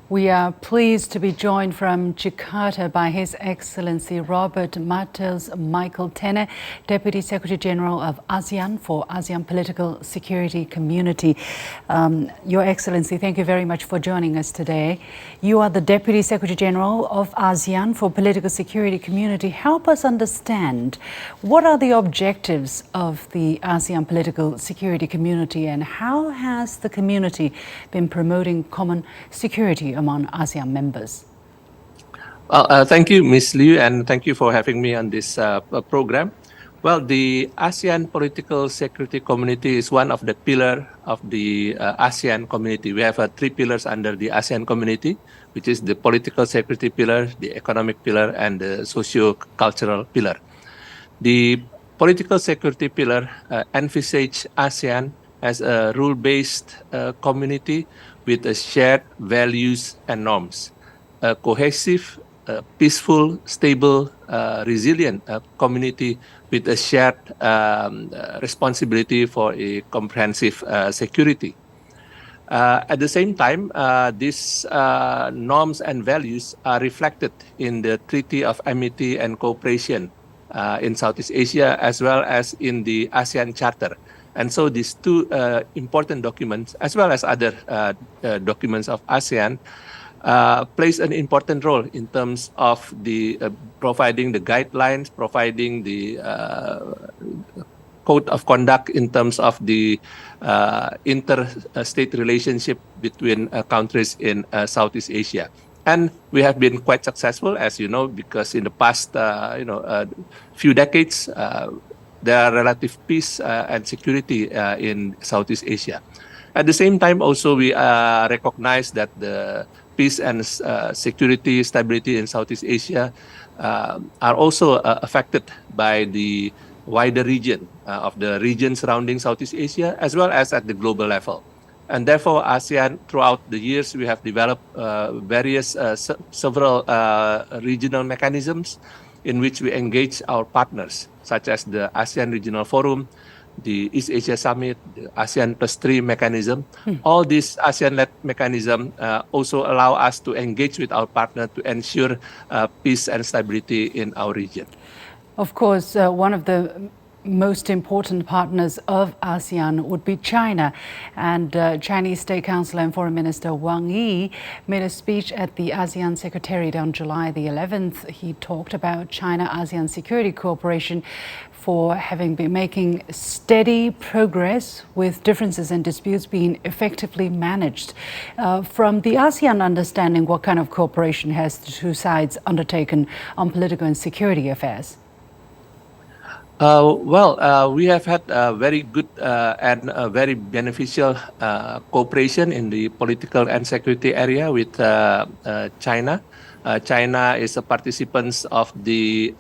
We are pleased to be joined from Jakarta by His Excellency Robert Matheus Michael Tene, Deputy Secretary General of ASEAN for ASEAN Political Security Community. Your Excellency, thank you very much for joining us today. You are the Deputy Secretary General of ASEAN for Political Security Community. Help us understand what are the objectives of the ASEAN Political Security Community and how has the community been promoting common security among ASEAN members? Well, thank you, Ms. Liu, and thank you for having me on this program. Well, the ASEAN Political Security Community is one of the pillars of the ASEAN community. We have three pillars under the ASEAN community, which is the political security pillar, the economic pillar, and the socio-cultural pillar. The political security pillar envisages ASEAN as a rule-based community with shared values and norms, a cohesive, peaceful, stable, resilient community with a shared responsibility for a comprehensive security. At the same time, these norms and values are reflected in the Treaty of Amity and Cooperation in Southeast Asia, as well as in the ASEAN Charter. And so these two important documents, as well as other documents of ASEAN, plays an important role in terms of the providing the guidelines, providing the code of conduct in terms of the interstate relationship between countries in Southeast Asia. And we have been quite successful, as you know, because in the past, few decades, there are relative peace and security in Southeast Asia. At the same time, also, we recognize that the peace and security, stability in Southeast Asia are also affected by the wider region of the region surrounding Southeast Asia, as well as at the global level. And therefore, ASEAN, throughout the years, we have developed several regional mechanisms in which we engage our partners, such as the ASEAN Regional Forum, the East Asia Summit, the ASEAN +3 mechanism. All these ASEAN-led mechanisms also allow us to engage with our partner to ensure peace and stability in our region. Of course, one of the most important partners of ASEAN would be China. And Chinese State Councilor and Foreign Minister Wang made a speech at the ASEAN Secretariat on July the 11th. He talked about China-ASEAN security cooperation for having been making steady progress with differences and disputes being effectively managed. From the ASEAN understanding, what kind of cooperation has the two sides undertaken on political and security affairs? We have had very good and very beneficial cooperation in the political and security area with China. China is a participant of the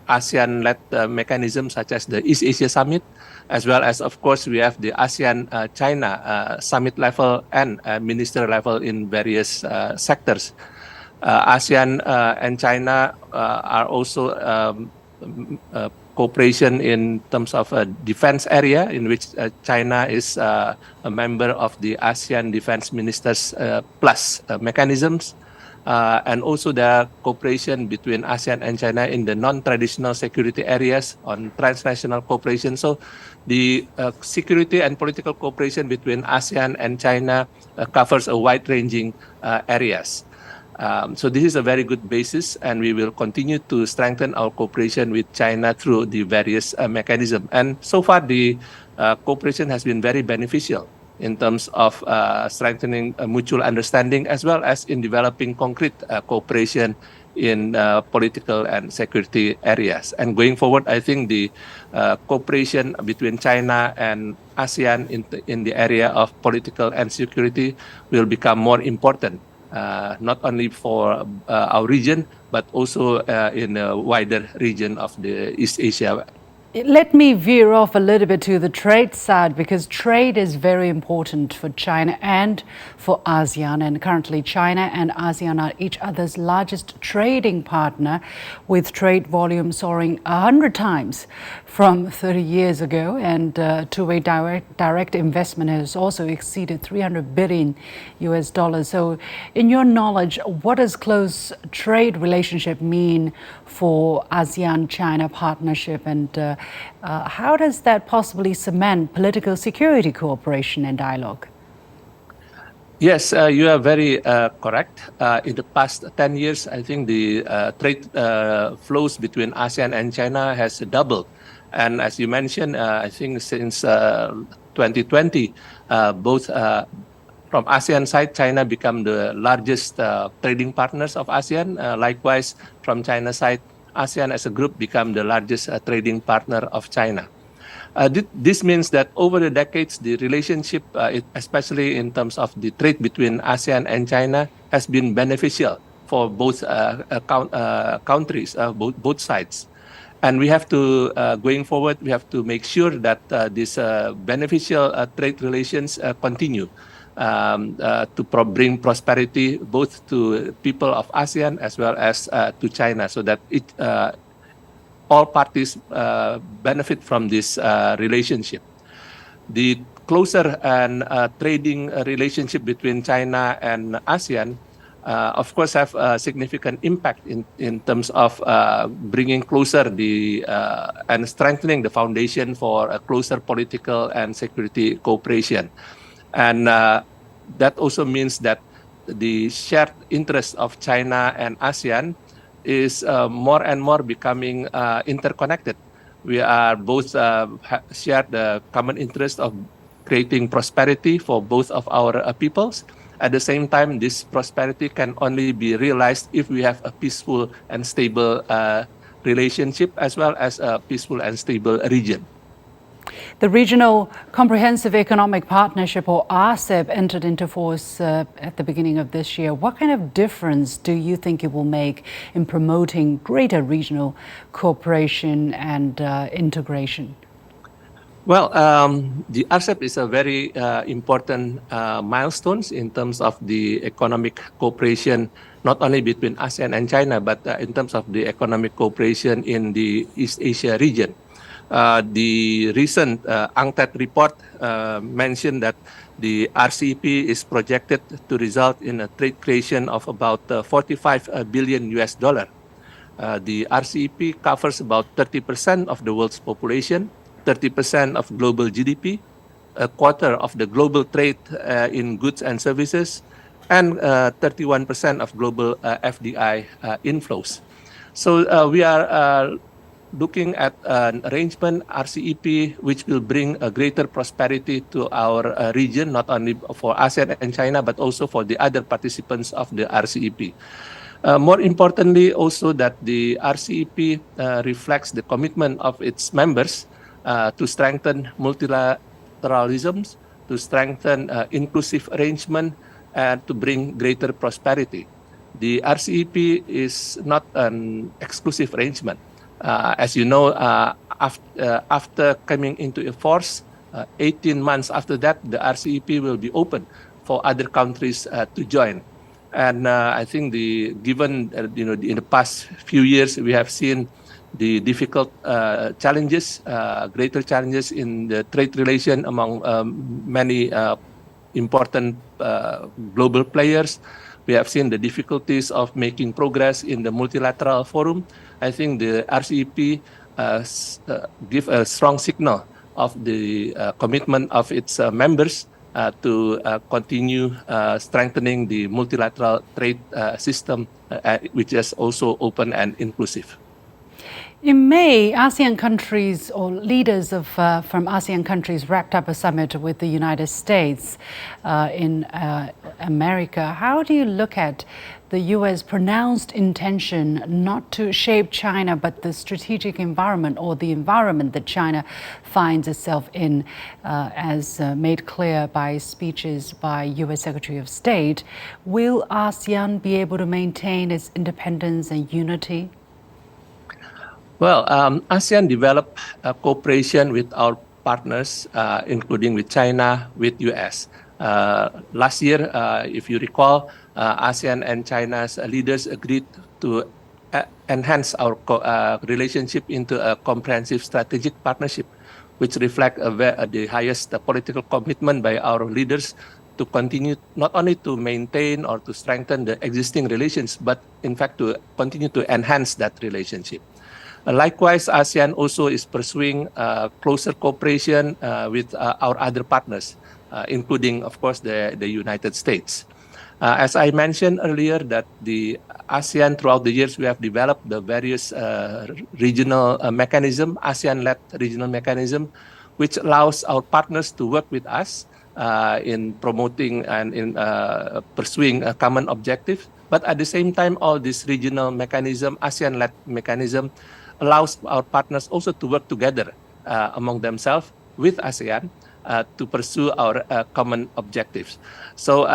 ASEAN-led mechanisms such as the East Asia Summit, as well as, of course, we have the ASEAN-China summit level and minister level in various sectors. ASEAN and China are also cooperation in terms of a defense area in which China is a member of the ASEAN Defense Ministers Plus mechanisms. And also the cooperation between ASEAN and China in the non-traditional security areas on transnational cooperation. So the security and political cooperation between ASEAN and China covers a wide-ranging areas. So this is a very good basis, and we will continue to strengthen our cooperation with China through the various mechanisms. And so far, the cooperation has been very beneficial in terms of strengthening mutual understanding, as well as in developing concrete cooperation in political and security areas. And going forward, I think the cooperation between China and ASEAN in the area of political and security will become more important. Not only for our region, but also in a wider region of the East Asia Let me veer off a little bit to the trade side, because trade is very important for China and for ASEAN. And currently, China and ASEAN are each other's largest trading partner, with trade volume soaring 100 times from 30 years ago. And two-way direct investment has also exceeded $300 billion. So, in your knowledge, what does close trade relationship mean for ASEAN-China partnership, and how does that possibly cement political security cooperation and dialogue? Yes, you are very correct. In the past 10 years, I think the trade flows between ASEAN and China has doubled. And as you mentioned, I think since 2020, both from ASEAN side, China become the largest trading partners of ASEAN. Likewise, from China side, ASEAN as a group become the largest trading partner of China. This means that over the decades, the relationship, especially in terms of the trade between ASEAN and China, has been beneficial for both countries, both sides. And we have to, going forward, we have to make sure that these beneficial trade relations continue to bring prosperity both to people of ASEAN as well as to China, so that all parties benefit from this relationship. The closer and trading relationship between China and ASEAN, of course, have a significant impact in terms of bringing closer and strengthening the foundation for a closer political and security cooperation. And that also means that the shared interest of China and ASEAN is more and more becoming interconnected. We are both share the common interest of creating prosperity for both of our peoples. At the same time, this prosperity can only be realized if we have a peaceful and stable relationship, as well as a peaceful and stable region. The Regional Comprehensive Economic Partnership, or RCEP, entered into force at the beginning of this year. What kind of difference do you think it will make in promoting greater regional cooperation and integration? Well, the RCEP is a very important milestone in terms of the economic cooperation, not only between ASEAN and China, but in terms of the economic cooperation in the East Asia region. The recent UNCTAD report mentioned that the RCEP is projected to result in a trade creation of about 45 billion US dollar. The RCEP covers about 30% of the world's population, 30% of global GDP, a quarter of the global trade in goods and services, and 31% of global FDI inflows. So we are looking at an arrangement, RCEP, which will bring a greater prosperity to our region, not only for ASEAN and China, but also for the other participants of the RCEP. More importantly, also that the RCEP reflects the commitment of its members to strengthen multilateralism, to strengthen inclusive arrangement, and to bring greater prosperity. The RCEP is not an exclusive arrangement. As you know, after coming into force, 18 months after that, the RCEP will be open for other countries to join. And I think given in the past few years, we have seen the difficult challenges, greater challenges in the trade relation among many important global players. We have seen the difficulties of making progress in the multilateral forum. I think the RCEP give a strong signal of the commitment of its members to continue strengthening the multilateral trade system, which is also open and inclusive. In May, ASEAN countries or leaders from ASEAN countries wrapped up a summit with the United States in America. How do you look at the U.S. pronounced intention not to shape China, but the strategic environment, or the environment that China finds itself in, as made clear by speeches by U.S. Secretary of State? Will ASEAN be able to maintain its independence and unity? Well, ASEAN developed cooperation with our partners, including with China, with US. Last year, if you recall, ASEAN and China's leaders agreed to enhance our relationship into a comprehensive strategic partnership, which reflect the highest political commitment by our leaders to continue not only to maintain or to strengthen the existing relations, but in fact to continue to enhance that relationship. Likewise, ASEAN also is pursuing closer cooperation with our other partners, including, of course, the United States. As I mentioned earlier, that the ASEAN, throughout the years, we have developed the various regional mechanism, ASEAN-led regional mechanism, which allows our partners to work with us in promoting and in pursuing a common objective. But at the same time, all this regional mechanism, ASEAN-led mechanism, allows our partners also to work together among themselves with ASEAN to pursue our common objectives. So,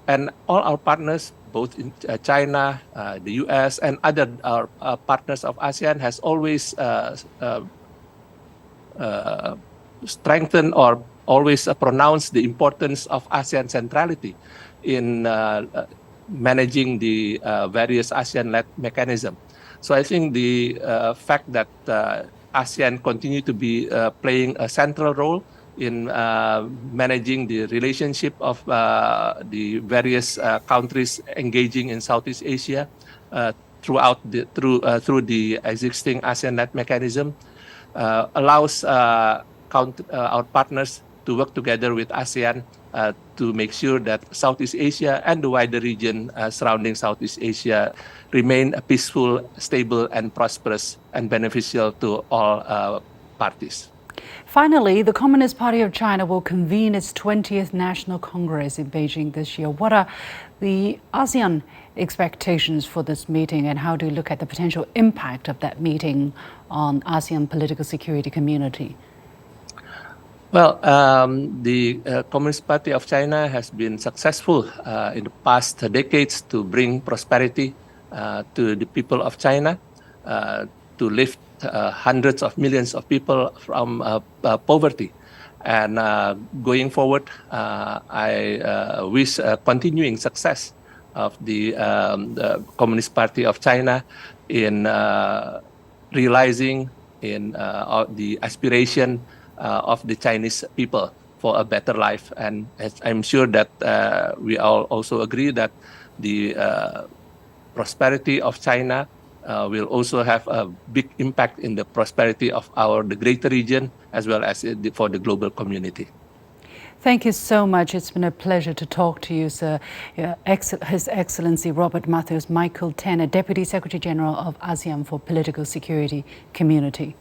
and all our partners, both in China, the US, and other our partners of ASEAN, has always strengthened or always pronounced the importance of ASEAN centrality in managing the various ASEAN-led mechanisms. So I think the fact that ASEAN continue to be playing a central role in managing the relationship of the various countries engaging in Southeast Asia through the existing ASEAN-led mechanism allows our partners to work together with ASEAN to make sure that Southeast Asia and the wider region surrounding Southeast Asia remain peaceful, stable, and prosperous, and beneficial to all parties. Finally, the Communist Party of China will convene its 20th National Congress in Beijing this year. What are the ASEAN expectations for this meeting, and how do you look at the potential impact of that meeting on ASEAN political security community? Well, the Communist Party of China has been successful in the past decades to bring prosperity to the people of China, to lift hundreds of millions of people from poverty. And going forward, I wish continuing success of the Communist Party of China in realizing in the aspiration of the Chinese people for a better life. And I'm sure that we all also agree that the prosperity of China will also have a big impact in the prosperity of the greater region, as well as for the global community. Thank you so much. It's been a pleasure to talk to you, sir. His Excellency Robert Matheus Michael Tene, Deputy Secretary General of ASEAN for Political Security Community.